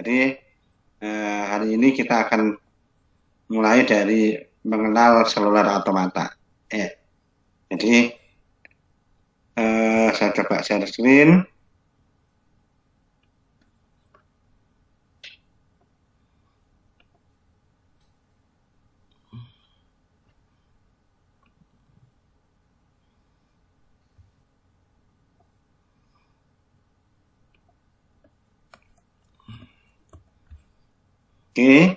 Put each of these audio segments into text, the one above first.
Jadi hari ini kita akan mulai dari mengenal seluler automata. Ya. Jadi saya coba share screen. Oke.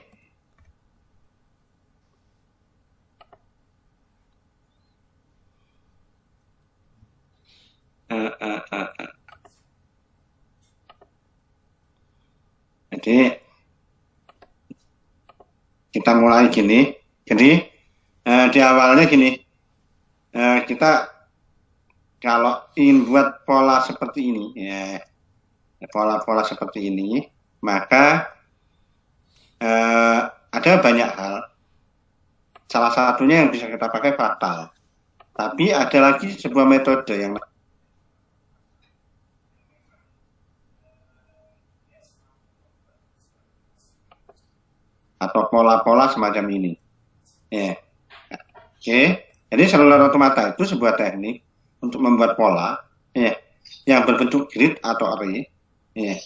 Jadi kita mulai gini. Jadi di awalnya gini, kita kalau ingin buat pola seperti ini, ya pola-pola seperti ini, maka ada banyak hal. Salah satunya yang bisa kita pakai fraktal. Tapi ada lagi sebuah metode yang atau pola-pola semacam ini. Ya. Oke. Jadi seluler automata itu sebuah teknik untuk membuat pola ya, yang berbentuk grid atau array. Ya.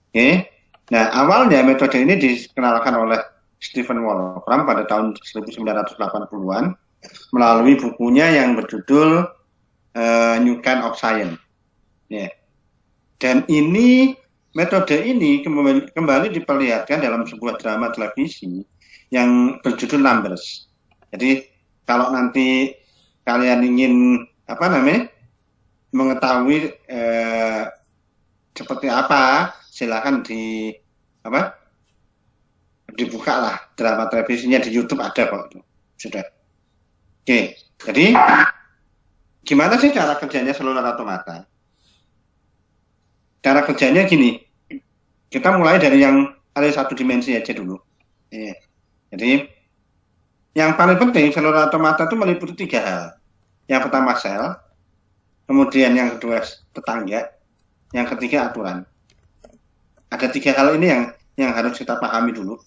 Oke. Nah, awalnya metode ini dikenalkan oleh Stephen Wolfram pada tahun 1980-an melalui bukunya yang berjudul New Kind of Science. Ya. Dan ini metode ini kembali diperlihatkan dalam sebuah drama televisi yang berjudul Numbers. Jadi kalau nanti kalian ingin mengetahui seperti apa, silakan dibuka lah drama televisinya di YouTube, ada kok itu. Sudah. Oke, jadi gimana sih cara kerjanya seluler automata? Cara kerjanya gini, kita mulai dari yang array satu dimensi aja dulu. Jadi yang paling penting seluler automata itu meliputi 3 hal. Yang pertama sel, kemudian yang kedua tetangga, yang ketiga aturan. Ada 3 hal ini yang harus kita pahami dulu.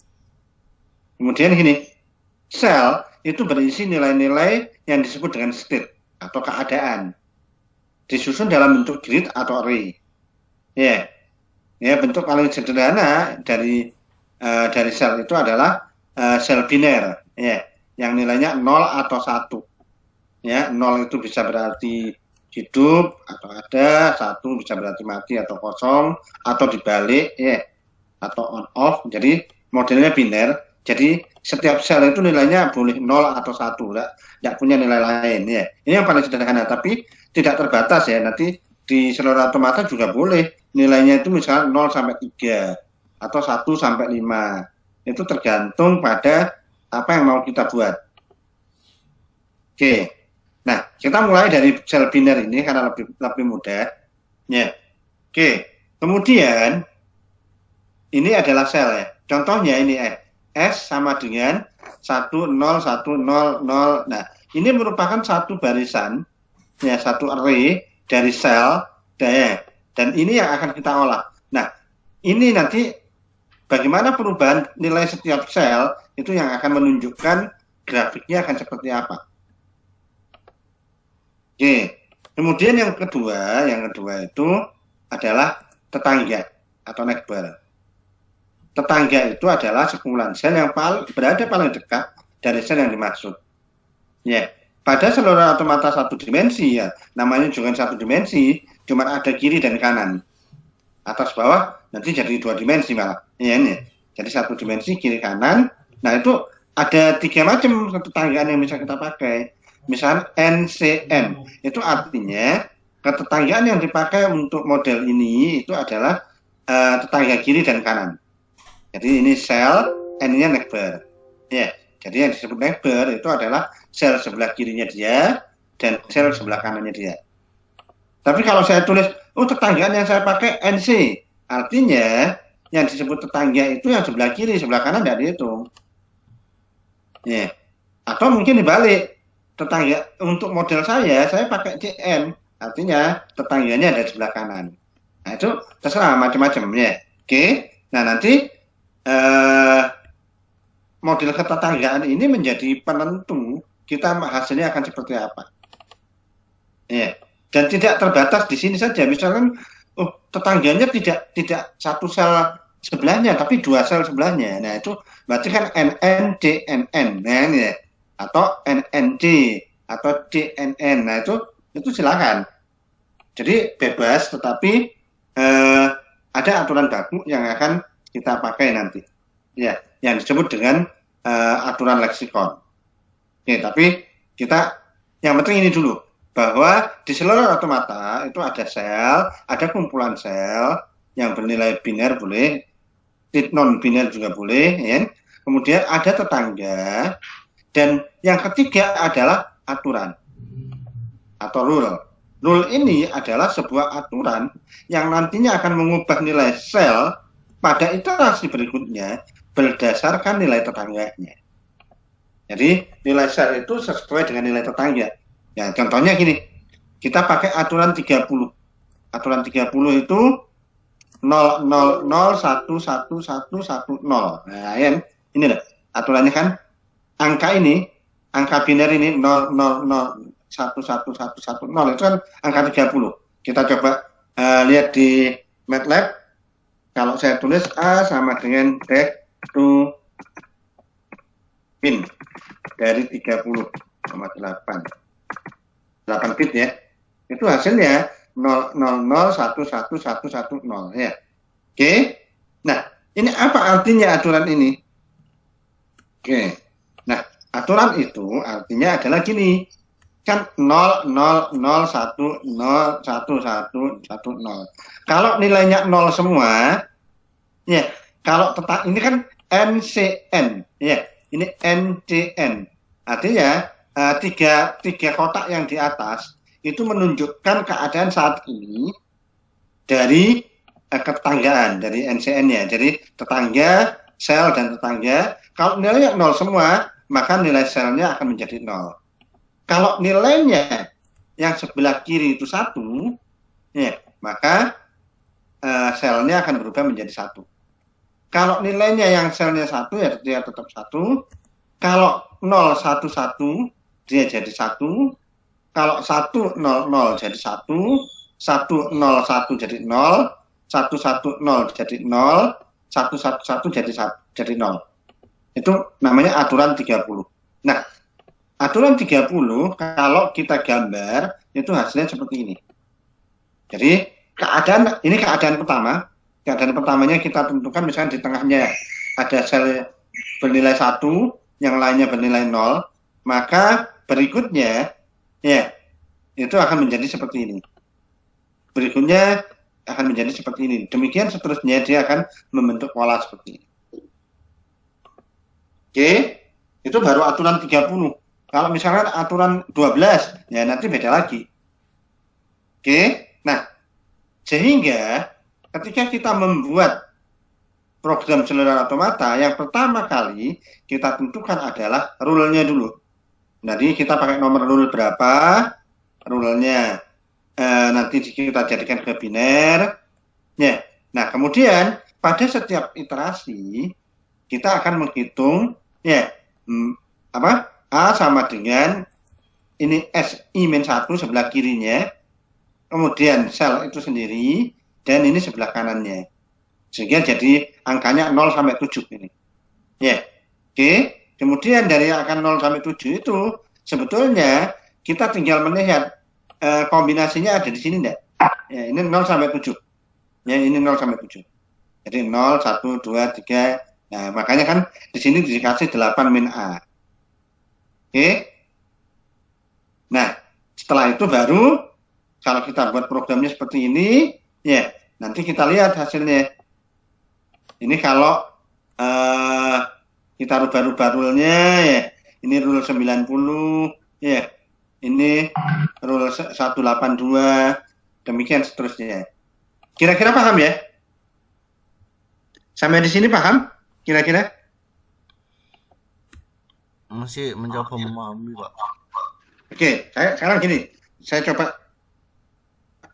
Kemudian gini, sel itu berisi nilai-nilai yang disebut dengan state atau keadaan, disusun dalam bentuk grid atau array. Ya, bentuk paling sederhana dari sel itu adalah sel biner, ya, yang nilainya 0 atau 1. Ya, 0 itu bisa berarti hidup atau ada, 1 bisa berarti mati atau kosong atau dibalik, ya, atau on off. Jadi modelnya biner. Jadi setiap sel itu nilainya boleh 0 atau 1, tidak punya nilai lain, ya. Ini yang paling sederhana, tapi tidak terbatas ya. Nanti di seluler automata juga boleh nilainya itu misalnya 0 sampai 3 atau 1 sampai 5. Itu tergantung pada apa yang mau kita buat. Oke. Nah, kita mulai dari sel biner ini karena lebih mudah. Ya. Oke. Kemudian ini adalah sel ya. Contohnya ini S sama dengan 1 0 1 0 0. Nah, ini merupakan satu barisan ya, satu array dari sel dan ini yang akan kita olah. Nah, ini nanti bagaimana perubahan nilai setiap sel itu yang akan menunjukkan grafiknya akan seperti apa. Oke. Kemudian yang kedua itu adalah tetangga atau neighbor. Tetangga itu adalah sekumpulan sel yang berada paling dekat dari sel yang dimaksud. Ya, pada seluler automata satu dimensi ya, namanya juga satu dimensi, cuma ada kiri dan kanan. Atas bawah nanti jadi 2 dimensi malah. Ya, ini. Jadi 1 dimensi kiri kanan. Nah, itu ada 3 macam ketetanggaan yang bisa kita pakai. Misalnya NCN, itu artinya ketetanggaan yang dipakai untuk model ini itu adalah tetangga kiri dan kanan. Jadi ini sel, N-nya neighbor. Ya, jadi yang disebut neighbor itu adalah sel sebelah kirinya dia dan sel sebelah kanannya dia. Tapi kalau saya tulis, tetanggaan yang saya pakai NC, artinya yang disebut tetangga itu yang sebelah kiri, sebelah kanan tidak dihitung. Ya. Atau mungkin dibalik, tetangga untuk model saya pakai CN, artinya tetangganya ada di sebelah kanan. Nah, itu terserah macam-macam ya. Oke. Nah, nanti model ketetanggaan ini menjadi penentu kita hasilnya akan seperti apa. Ya. Dan tidak terbatas di sini saja. Misalkan, tetangganya tidak satu sel sebelahnya, tapi 2 sel sebelahnya. Nah, itu berarti kan NN, nah, ini ya. Atau NND, atau DNN. Nah, itu silakan. Jadi bebas, tetapi ada aturan baku yang akan kita pakai nanti. Ya, yang disebut dengan aturan leksikon. Oke, tapi kita yang penting ini dulu, bahwa di seluruh otomata itu ada sel, ada kumpulan sel yang bernilai biner boleh, non biner juga boleh, ya. Kemudian ada tetangga, dan yang ketiga adalah aturan atau rule. Rule ini adalah sebuah aturan yang nantinya akan mengubah nilai sel pada iterasi berikutnya berdasarkan nilai tetangganya. Jadi nilai sel itu sesuai dengan nilai tetangga. Ya, contohnya gini, kita pakai aturan 30. Aturan 30 itu 000111110. Nah, ya, ini loh aturannya kan, angka biner ini 0001110 itu kan angka 30. Kita coba lihat di MATLAB. Kalau saya tulis A sama dengan back to pin dari 30,8 bit ya, itu hasilnya 000111110 ya. Oke, nah ini apa artinya aturan ini? Oke, nah aturan itu artinya adalah gini, kan 000111110. Kalau nilainya 0 semua, ya, kalau ini kan NCN, ya, ini NCN. Artinya tiga kotak yang di atas itu menunjukkan keadaan saat ini dari ketetanggaan, dari NCN-nya. Jadi tetangga, sel, dan tetangga. Kalau nilainya 0 semua, maka nilai selnya akan menjadi 0. Kalau nilainya yang sebelah kiri itu 1, ya, maka selnya akan berubah menjadi 1. Kalau nilainya yang selnya 1, ya dia tetap 1. Kalau 011 dia jadi 1. Kalau 100 jadi 1, 101 jadi 0, 110 jadi 0, 111 jadi 0. Itu namanya aturan 30. Nah, aturan 30 kalau kita gambar itu hasilnya seperti ini. Jadi keadaan pertama. Keadaan pertamanya kita tentukan, misalnya di tengahnya ada sel bernilai 1, yang lainnya bernilai 0, maka berikutnya ya itu akan menjadi seperti ini. Berikutnya akan menjadi seperti ini. Demikian seterusnya, dia akan membentuk pola seperti ini. Oke, itu baru aturan 30. Kalau misalkan aturan 12, ya nanti beda lagi. Oke, nah sehingga ketika kita membuat program seluler otomata, yang pertama kali kita tentukan adalah rule-nya dulu. Jadi kita pakai nomor rule berapa, rule-nya nanti kita jadikan ke biner. Ya. Nah, kemudian pada setiap iterasi kita akan menghitung ya A sama dengan ini SI-1 sebelah kirinya, kemudian sel itu sendiri, dan ini sebelah kanannya. Sehingga jadi angkanya 0 sampai 7 ini. Ya. Oke. Kemudian dari angka 0 sampai 7 itu sebetulnya kita tinggal melihat kombinasinya ada di sini enggak? Ya, ini 0 sampai 7. Ya, ini 0 sampai 7. Jadi 0, 1, 2, 3. Nah, makanya kan di sini dikasih 8 min A. Oke. Nah, setelah itu baru kalau kita buat programnya seperti ini, ya, nanti kita lihat hasilnya. Ini kalau kita rubah-rubah rule-nya, ya, ini rule 90, ya, ini rule 182, demikian seterusnya. Kira-kira paham ya? Sampai di sini paham? Kira-kira? Masih mencoba memahami, Pak. Oke, sekarang gini, saya coba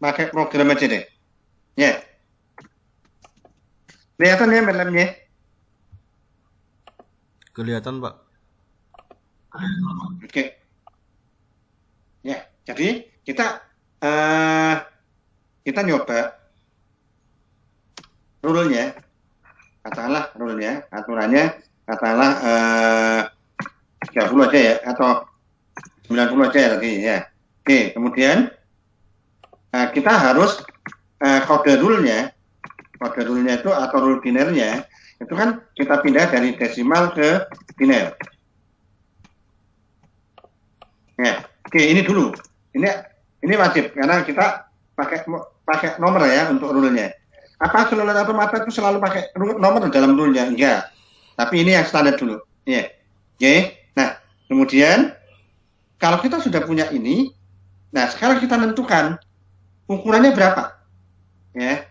pakai program aja deh. Ya. Kelihatan ya MATLAB-nya? Kelihatan, Pak. Oke. Ya, jadi kita nyoba rule-nya, katakanlah rule-nya, aturannya, katakanlah 30 aja ya, atau 90 aja ya lagi ya. Oke, kemudian kita harus kode rule-nya itu atau rule binernya itu kan kita pindah dari desimal ke biner. Ya, oke, ini dulu. Ini wajib karena kita pakai nomor ya untuk rule-nya. Apa seluler otomata itu selalu pakai nomor dalam rule-nya? Enggak. Tapi ini yang standar dulu. Ya. Oke. Nah, kemudian kalau kita sudah punya ini, nah sekarang kita tentukan ukurannya berapa. Ya.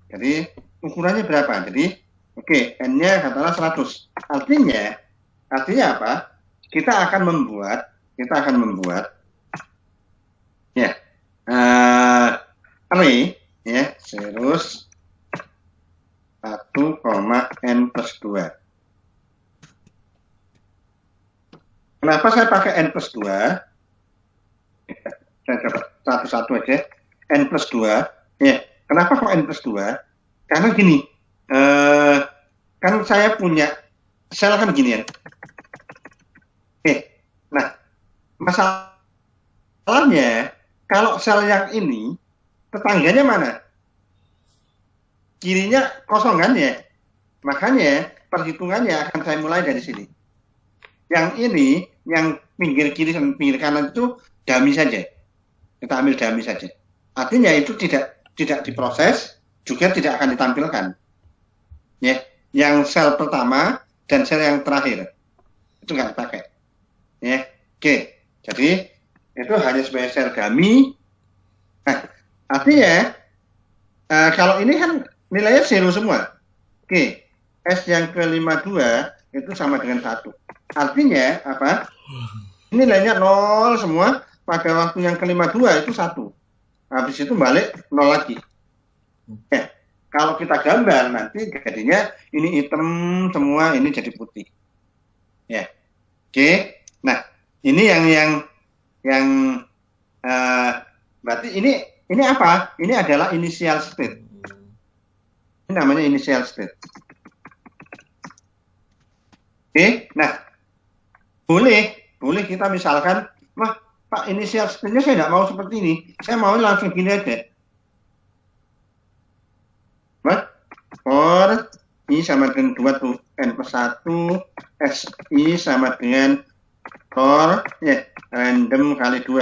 Jadi ukurannya berapa? Jadi oke, N-nya katakanlah 100. Artinya apa? Kita akan membuat ya array ya serus 1,n plus 2. Kenapa saya pakai n plus 2? Saya coba satu-satu aja. N plus 2. Ya, kenapa kok n plus 2? Karena gini, kan saya punya sel kan gini ya. Nah, masalahnya kalau sel yang ini tetangganya mana? Kirinya kosong kan ya? Makanya perhitungannya akan saya mulai dari sini. Yang ini, yang pinggir kiri dan pinggir kanan itu dummy saja. Kita ambil dummy saja. Artinya itu tidak diproses, juga tidak akan ditampilkan. Ya, yang sel pertama dan sel yang terakhir itu nggak dipakai. Ya, oke. Jadi itu hanya sebagai sel dummy. Nah, artinya kalau ini kan nilainya 0 semua. Oke, S yang ke-52 itu sama dengan 1. Artinya apa? Nilainya 0 semua, pada waktu yang ke-52 itu 1. Habis itu balik 0 lagi. Kalau kita gambar nanti jadinya ini hitam semua, ini jadi putih. Ya. Oke. Nah, ini yang berarti ini apa? Ini adalah initial state. Ini namanya initial state. Oke, nah boleh kita misalkan, wah Pak initial state-nya saya tidak mau seperti ini, saya mau langsung gini aja. For I sama dengan 2 tuh N plus 1, SI sama dengan for ya random kali 2.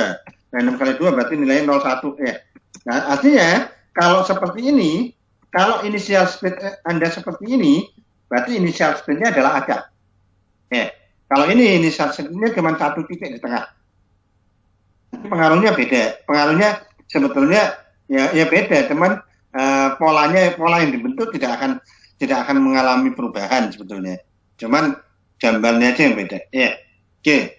Random kali 2 berarti nilainya 01 ya. Nah, artinya kalau seperti ini, kalau initial state Anda seperti ini, berarti initial state-nya adalah acak. Ya. Kalau ini initial state-nya cuma 1 titik di tengah. Nanti pengaruhnya beda. Pengaruhnya sebetulnya ya beda, teman. Pola yang dibentuk tidak akan mengalami perubahan sebetulnya. Cuman gambarnya aja yang beda. Ya. Oke.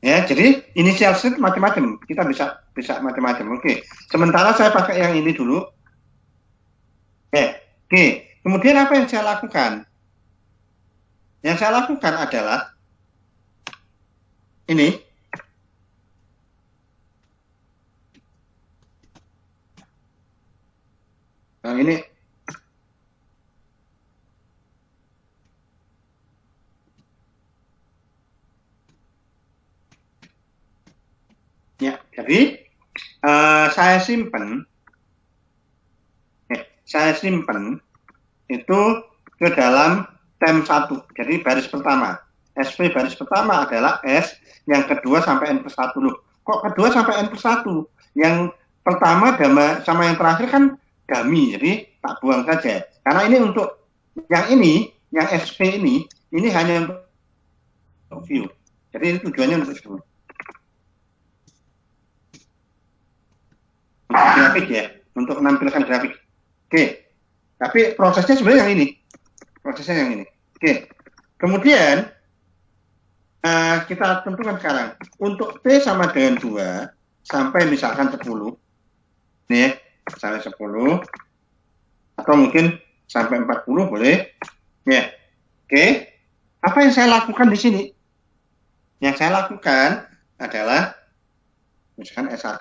Ya, jadi initial state macam-macam. Kita bisa macam-macam. Oke. Sementara saya pakai yang ini dulu. Oke. Kemudian apa yang saya lakukan? Yang saya lakukan adalah ini. Nah, ini ya, jadi saya simpen itu ke dalam tem 1. Jadi baris pertama. SP baris pertama adalah S, yang kedua sampai N plus 1. Loh, kok kedua sampai N plus 1? Yang pertama sama yang terakhir kan dummy, jadi tak buang saja. Karena ini untuk yang SP ini hanya untuk view. Jadi ini tujuannya untuk view. Grafik ya, untuk menampilkan grafik. Oke. Tapi prosesnya sebenarnya yang ini. Oke. Kemudian kita tentukan sekarang untuk T sama dengan 2 sampai misalkan 10. Nih, sampai 10 atau mungkin sampai 40 boleh. Ya. Oke. Apa yang saya lakukan di sini? Yang saya lakukan adalah misalkan S1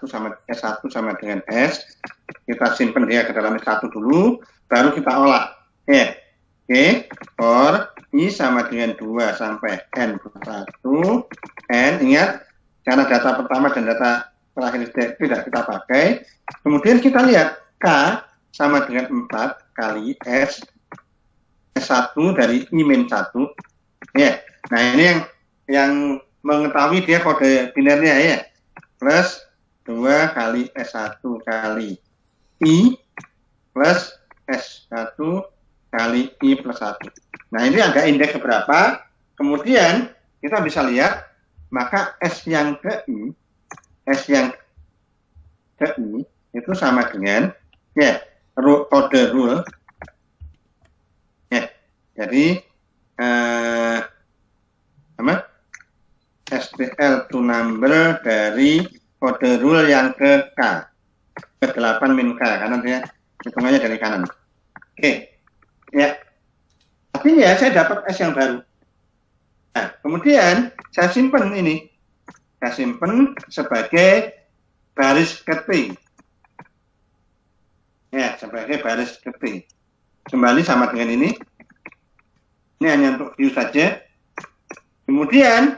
sama dengan S, kita simpan dia ke dalam S1 dulu, baru kita olah. Ya. Oke, for I sama dengan 2 sampai N plus 1, N, ingat, karena data pertama dan data terakhir tidak kita pakai. Kemudian kita lihat, K sama dengan 4 kali S1 dari I-1. Ya, nah ini yang mengetahui dia kode binernya ya, plus 2 kali S1 kali I plus S1 kali I plus 1. Nah, ini ada indeks berapa. Kemudian kita bisa lihat, maka S yang ke I itu sama dengan ya kode rule. Ya, jadi STL to number dari kode rule yang ke K, ke 8 min K, karena dia hitungannya dari kanan. Oke. Ya, artinya saya dapat S yang baru. Nah, kemudian saya simpan ini. Saya simpan sebagai baris ketik. Ya, sebagai baris ketik. Kembali sama dengan ini. Ini hanya untuk view saja. Kemudian,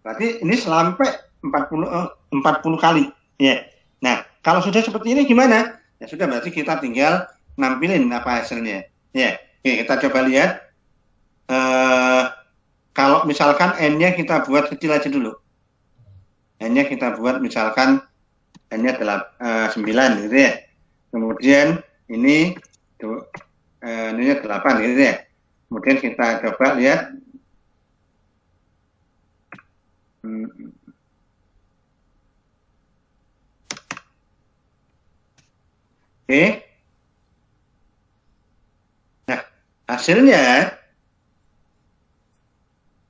berarti ini sampai 40 kali. Ya. Nah, kalau sudah seperti ini gimana? Ya sudah, berarti kita tinggal nampilin apa hasilnya. Ya, oke, kita coba lihat. Kalau misalkan N-nya kita buat kecil aja dulu. N-nya kita buat misalkan N-nya 9 gitu ya. Kemudian ini 8 gitu ya. Kemudian kita coba lihat. Oke. Hasilnya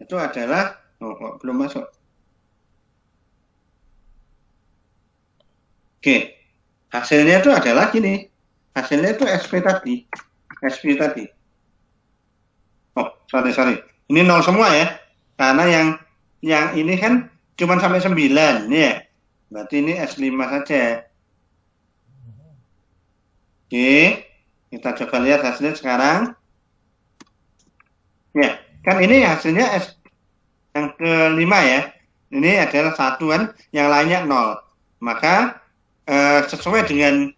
itu adalah kok belum masuk. Oke, hasilnya itu adalah gini. Hasilnya itu SP tadi. Oh, sorry. Ini 0 semua ya. Karena yang ini kan cuma sampai 9 ya. Berarti ini S5 saja. Oke, kita coba lihat hasilnya sekarang. Ya, kan ini hasilnya S yang kelima ya. Ini adalah satuan, yang lainnya 0. Maka sesuai dengan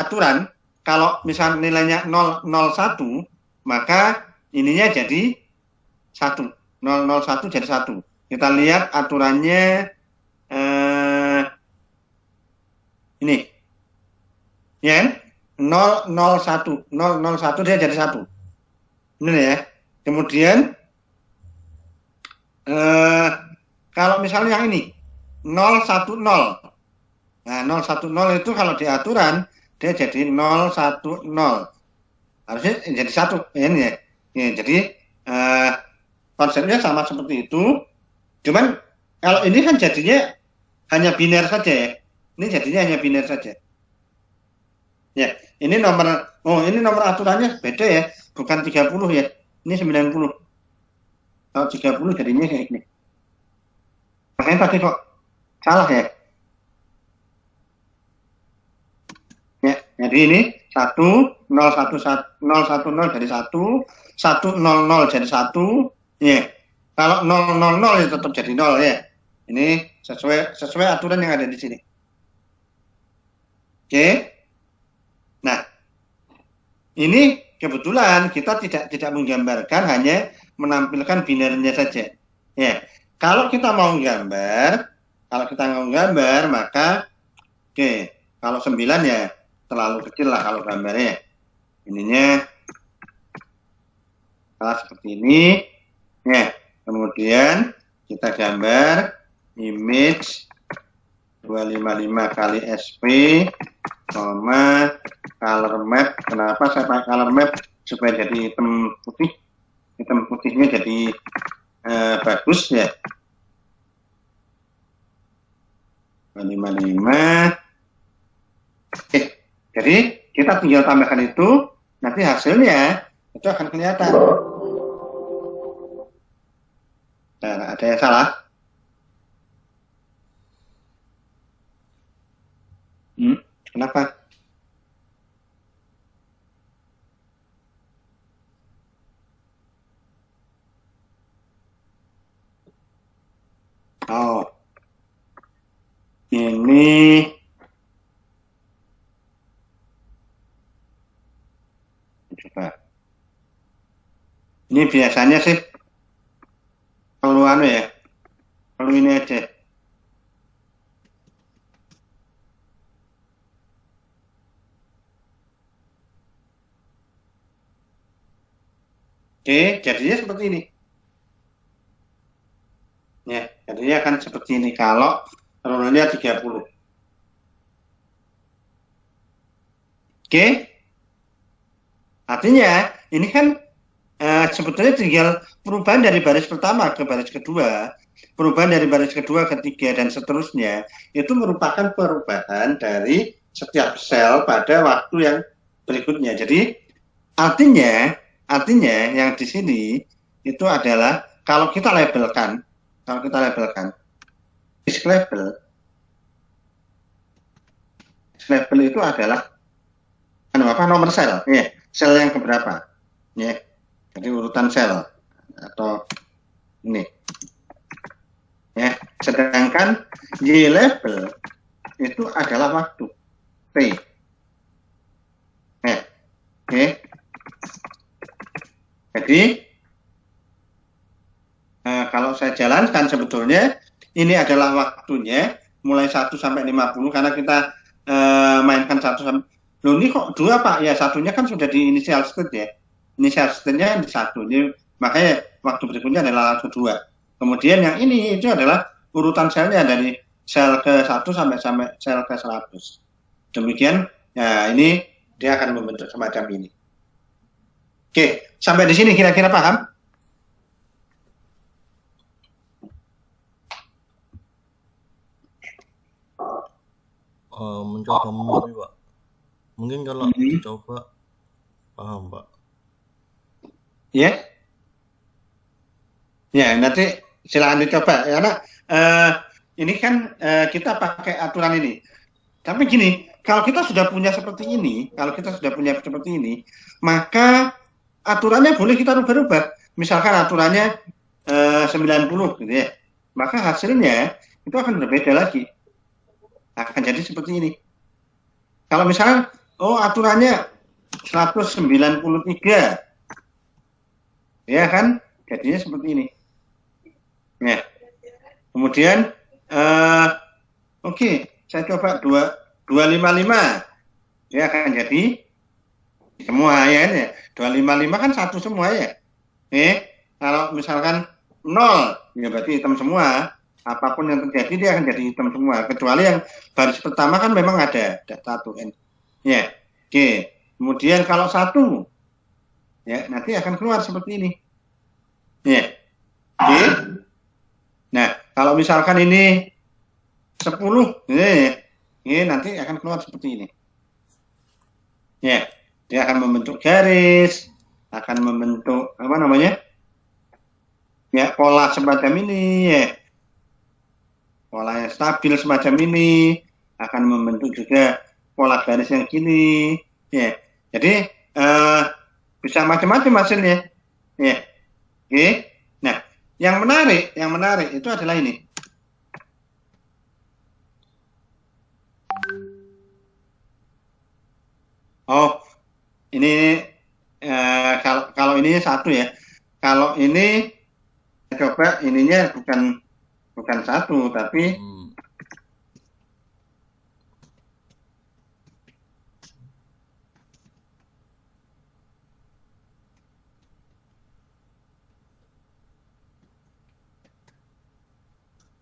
aturan, kalau misal nilainya 001, maka ininya jadi 1. 001 jadi 1. Kita lihat aturannya ini. Ya, 001 dia jadi 1. Ini ya. Kemudian kalau misalnya yang ini 010. Nah, 010 itu kalau di aturan dia jadi 010. Harusnya jadi 1 ini ya. Jadi konsepnya sama seperti itu. Cuman kalau ini kan jadinya hanya biner saja ya. Ini jadinya hanya biner saja. Ya, ini nomor aturannya beda ya, bukan 30 ya. Ini 90. Kalau 30 jadinya kayak gini. Makanya tadi kok salah ya. Ya, jadi ini 1010 jadi 1, 100 jadi 1. Ya. Kalau 000 ya tetap jadi 0 ya. Ini sesuai aturan yang ada di sini. Oke. Nah, ini kebetulan kita tidak menggambarkan, hanya menampilkan binernya saja. Ya, kalau kita mau gambar, maka kalau 9 ya terlalu kecil lah kalau gambarnya. Ininya seperti ini. Ya, kemudian kita gambar image 255 kali SP, color map. Kenapa saya pakai color map? Supaya jadi hitam putih. Hitam putihnya jadi bagus ya. 255. Jadi kita tinggal tambahkan itu. nanti hasilnya itu akan kelihatan. Nah, ada yang salah? Kenapa? Oh, ini coba. Ini biasanya sih perlu ya, perlu ini aja. Oke, jadinya seperti ini. Ya, jadinya akan seperti ini kalau turunannya 30. Oke, artinya ini kan sebetulnya tinggal perubahan dari baris pertama ke baris kedua, perubahan dari baris kedua, ketiga, dan seterusnya, itu merupakan perubahan dari setiap sel pada waktu yang berikutnya. Jadi artinya yang di sini itu adalah kalau kita labelkan disk label itu adalah nomor sel, ya, sel yang keberapa, ya. Jadi urutan sel atau ini, ya. Sedangkan Y label itu adalah waktu T. Oke. Jadi kalau saya jalankan sebetulnya ini adalah waktunya mulai 1 sampai 50 karena kita mainkan 1 sampai. Loh, ini kok 2 Pak? Ya, satunya kan sudah di initial state ya. Initial state-nya di 1. Ini makanya waktu berikutnya adalah langsung 2. Kemudian yang ini itu adalah urutan selnya dari sel ke 1 sampai sel ke 100. Demikian, ya ini dia akan membentuk semacam ini. Oke, sampai di sini kira-kira paham? Mencoba memahami, Pak. Mungkin kalau dicoba paham, Pak. Ya. Ya, nanti silakan dicoba. Karena ini kan kita pakai aturan ini. Tapi gini, kalau kita sudah punya seperti ini, maka aturannya boleh kita rubah-rubah. Misalkan aturannya 90 gitu ya. Maka hasilnya itu akan berbeda lagi. Akan jadi seperti ini. Kalau misalnya aturannya 193. Ya kan? Jadinya seperti ini. Ya. Kemudian oke, saya coba 255. Dia akan jadi semua ya. 255 kan satu semua ya. Kalau misalkan 0, ya berarti hitam semua. Apapun yang terjadi dia akan jadi hitam semua. Kecuali yang baris pertama kan memang ada 1 N. Ya. Oke. Kemudian kalau 1, ya nanti akan keluar seperti ini. Ya. Oke. Nah, kalau misalkan ini 10, ini nanti akan keluar seperti ini. Ya, dia akan membentuk garis, akan membentuk ya, pola semacam ini, ya. Pola yang stabil semacam ini, akan membentuk juga pola garis yang gini, ya. Jadi bisa macam-macam hasilnya, ya. Oke. Nah, yang menarik itu adalah ini. Oh, ini kalau ini 1 ya. Kalau ini coba ininya bukan 1 tapi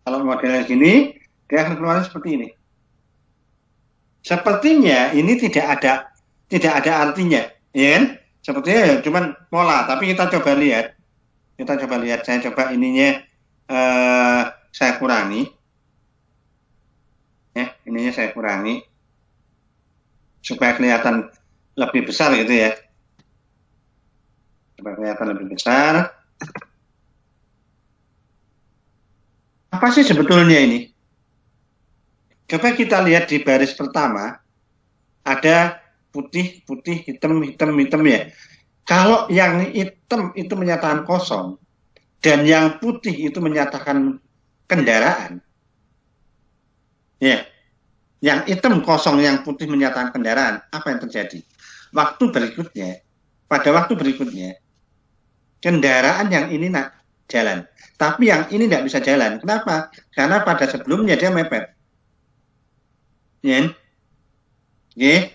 kalau modelnya gini dia akan keluar seperti ini. Sepertinya ini tidak ada artinya, ya kan? Sepertinya cuman pola, tapi kita coba lihat. Saya coba ininya saya kurangi. Ya, ininya saya kurangi supaya kelihatan lebih besar gitu ya. supaya kelihatan lebih besar. Apa sih sebetulnya ini? Coba kita lihat di baris pertama, ada putih, putih, hitam, hitam, hitam ya. Kalau yang hitam itu menyatakan kosong, dan yang putih itu menyatakan kendaraan, ya, yang hitam kosong, yang putih menyatakan kendaraan, apa yang terjadi? Pada waktu berikutnya, kendaraan yang ini nak jalan, tapi yang ini tidak bisa jalan. Kenapa? Karena pada sebelumnya dia mepet. Ya. Oke.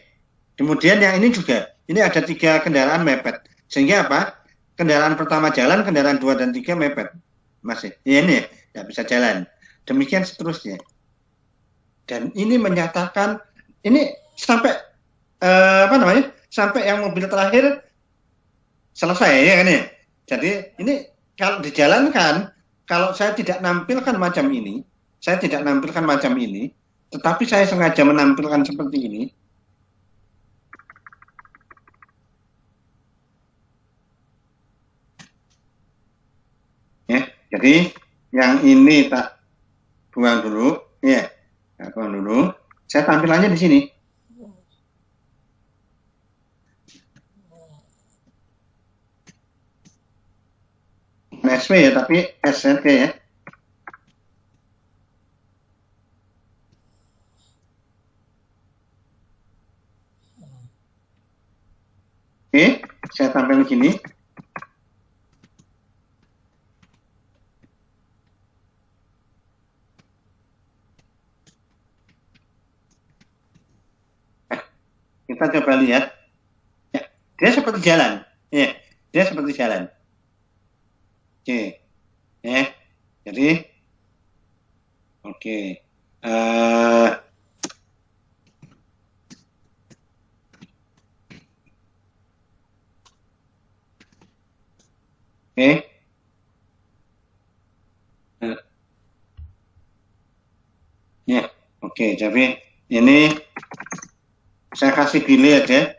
Kemudian yang ini juga, ini ada 3 kendaraan mepet. Sehingga apa? Kendaraan pertama jalan, kendaraan 2 dan 3 mepet. Masih. Ya ini tidak bisa jalan. Demikian seterusnya. Dan ini menyatakan, ini sampai sampai yang mobil terakhir selesai ya kan ya. Jadi ini kalau dijalankan, kalau saya tidak nampilkan macam ini, tetapi saya sengaja menampilkan seperti ini. Ya, jadi yang ini tak buang dulu, ya, buang dulu. Saya tampilannya di sini. SV ya, tapi SRT ya. Oke, saya tampilkan gini. Kita coba lihat. Ya, dia seperti jalan. Ya, dia seperti jalan. Oke. Ya, jadi oke. Oke. Ya, oke. Jadi ini saya kasih delay aja.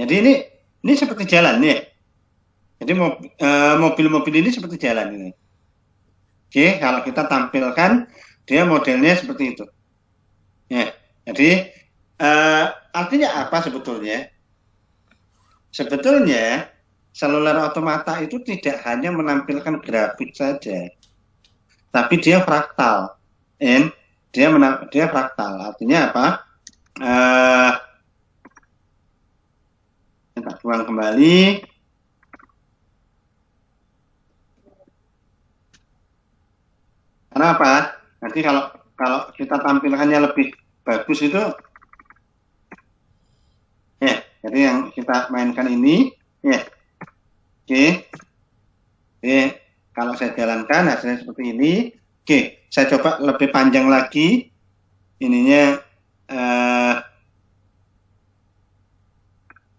Ya, jadi ini seperti jalan ya. Jadi mobil-mobil ini seperti jalan ini. Oke, kalau kita tampilkan dia modelnya seperti itu. Ya, jadi artinya apa sebetulnya? Sebetulnya seluler otomata itu tidak hanya menampilkan grafik saja, tapi dia fraktal. Dia fraktal. Artinya apa? Kita buang kembali. Karena apa? Nanti kalau kita tampilkannya lebih bagus itu, ya. Jadi yang kita mainkan ini, ya. Oke. Oke. Kalau saya jalankan hasilnya seperti ini. Oke, saya coba lebih panjang lagi. Ininya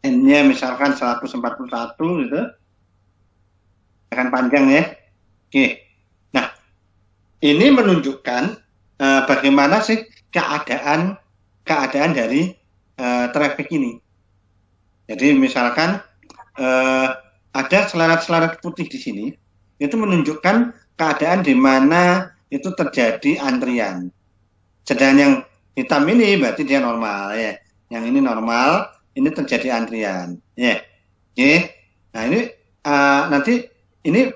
N-nya misalkan 141 gitu. Akan panjang ya. Oke. Nah, ini menunjukkan bagaimana sih keadaan dari traffic ini. Jadi misalkan ada selarat-selarat putih di sini, itu menunjukkan keadaan di mana itu terjadi antrian. Sedang yang hitam ini berarti dia normal ya. Yang ini normal, ini terjadi antrian. Ya. Oke. Nah ini nanti ini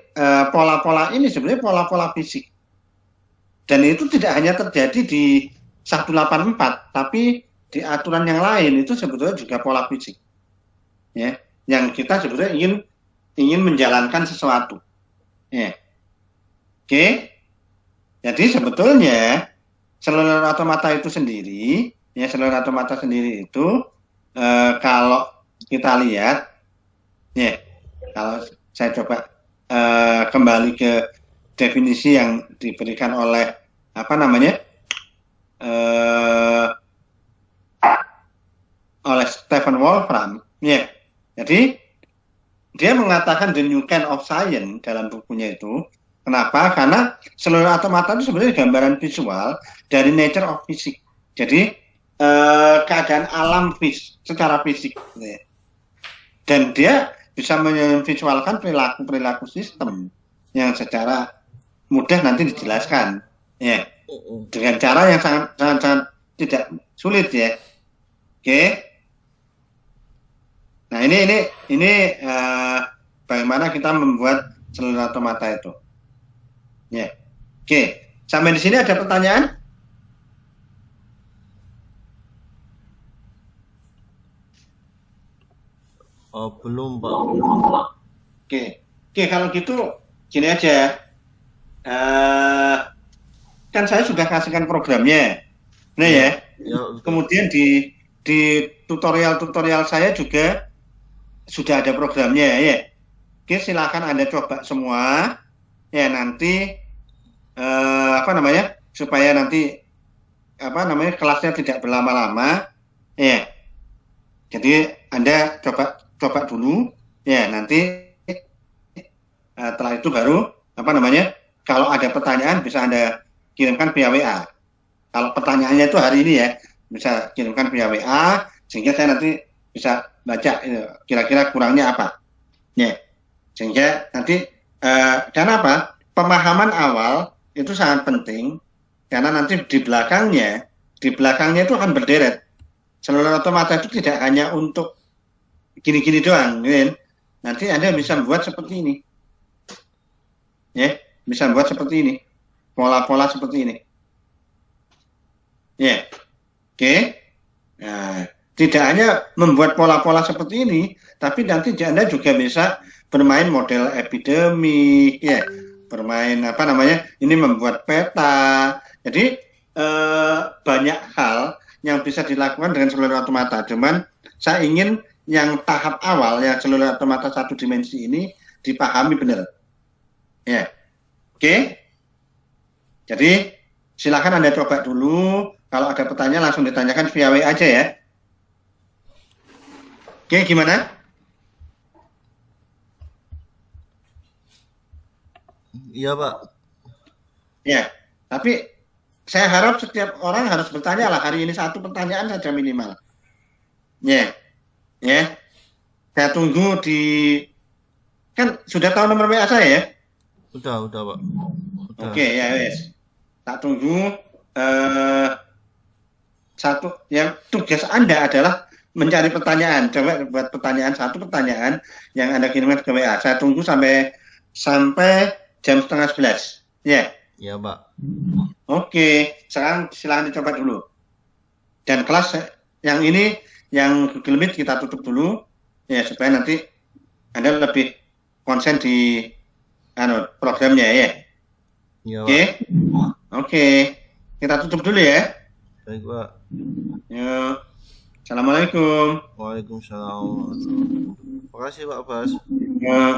pola-pola ini sebenarnya pola-pola fisik. Dan itu tidak hanya terjadi di 184, tapi di aturan yang lain itu sebetulnya juga pola fisik. Ya, yang kita sebetulnya ingin menjalankan sesuatu. Ya. Oke. Jadi sebetulnya seluler otomata itu sendiri, ya seluler otomata sendiri itu kalau kita lihat, ya kalau saya coba kembali ke definisi yang diberikan oleh oleh Stephen Wolfram, ya. Jadi dia mengatakan the new kind of science dalam bukunya itu. Kenapa? Karena seluler otomata itu sebenarnya gambaran visual dari nature of physics. Jadi keadaan alam secara fisik, gitu ya. Dan dia bisa memvisualkan perilaku sistem yang secara mudah nanti dijelaskan, ya, dengan cara yang sangat tidak sulit, ya. Oke. Nah, ini bagaimana kita membuat seluler otomata itu. Ya. Oke. Sampai di sini ada pertanyaan? Oh, belum, Pak. Oke, kalau gitu gini aja. Kan saya sudah kasihkan programnya. Nah, ya. Kemudian di tutorial saya juga sudah ada programnya, ya. Oke, silakan Anda coba semua. Ya, nanti supaya nanti kelasnya tidak berlama-lama, ya. Jadi Anda coba dulu, ya, nanti setelah itu baru kalau ada pertanyaan bisa Anda kirimkan via WA. Kalau pertanyaannya itu hari ini, ya, bisa kirimkan via WA sehingga saya nanti bisa baca kira-kira kurangnya apa, ya. Sehingga nanti dan pemahaman awal itu sangat penting karena nanti di belakangnya itu akan berderet. Seluler otomata itu tidak hanya untuk gini-gini doang, kan? Nanti Anda bisa membuat seperti ini, ya, bisa membuat seperti ini, pola-pola seperti ini, ya. Oke. Nah, tidak hanya membuat pola-pola seperti ini, tapi nanti Anda juga bisa bermain model epidemi, ya, bermain ini membuat peta. Jadi banyak hal yang bisa dilakukan dengan seluler otomata. Cuman saya ingin yang tahap awal yang seluler otomata 1 dimensi ini dipahami benar. Ya. Oke. Jadi silakan Anda coba dulu. Kalau ada pertanyaan langsung ditanyakan via WA aja, ya. Oke, gimana? Iya, Pak. Ya, tapi saya harap setiap orang harus bertanya lah. Hari ini 1 pertanyaan saja minimal. Ya, ya. Saya tunggu kan sudah tahu nomor WA saya, ya? Udah, Pak. Udah. Oke, ya, wes. Tak tunggu. Tugas Anda adalah mencari pertanyaan. Coba buat pertanyaan, 1 pertanyaan yang Anda kirimkan ke WA. Saya tunggu sampai jam 10:30. Ya. Iya, Pak. Oke, sekarang silahkan dicoba dulu. Dan kelas yang ini, yang Google Meet kita tutup dulu, ya, supaya nanti Anda lebih konsen di programnya, ya. Iya, Oke. Pak. Oke. Kita tutup dulu, ya. Baik, Pak. Yuk. Assalamualaikum. Waalaikumsalam. Terima kasih, Pak Bas. Yuk.